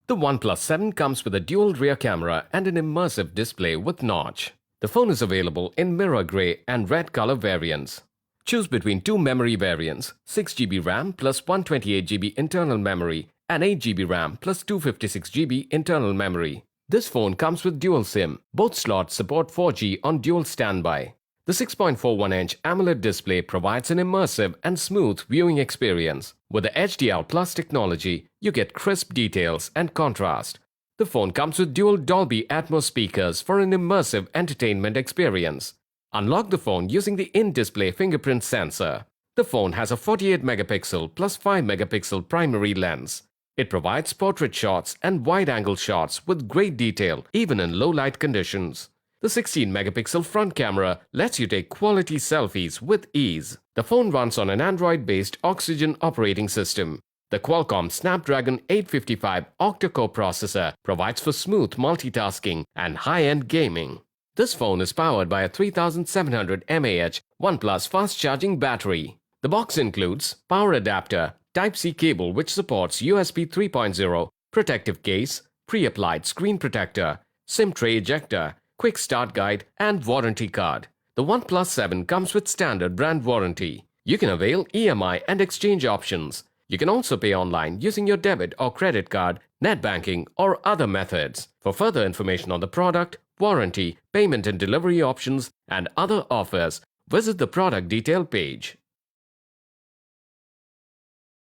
The OnePlus 7 comes with a dual rear camera and an immersive display with notch. The phone is available in mirror grey and red color variants. Choose between two memory variants, 6GB RAM plus 128GB internal memory and 8GB RAM plus 256GB internal memory. This phone comes with dual SIM. Both slots support 4G on dual standby. The 6.41-inch AMOLED display provides an immersive and smooth viewing experience. With the HDR Plus technology, you get crisp details and contrast. The phone comes with dual Dolby Atmos speakers for an immersive entertainment experience. Unlock the phone using the in-display fingerprint sensor. The phone has a 48-megapixel plus 5-megapixel primary lens. It provides portrait shots and wide-angle shots with great detail even in low-light conditions. The 16-megapixel front camera lets you take quality selfies with ease. The phone runs on an Android-based Oxygen operating system. The Qualcomm Snapdragon 855 octa-core processor provides for smooth multitasking and high-end gaming. This phone is powered by a 3700 mAh OnePlus fast-charging battery. The box includes power adapter, Type-C cable which supports USB 3.0, protective case, pre-applied screen protector, SIM tray ejector, quick start guide and warranty card. The OnePlus 7 comes with standard brand warranty. You can avail EMI and exchange options. You can also pay online using your debit or credit card, net banking or other methods. For further information on the product, warranty, payment and delivery options and other offers, visit the product detail page.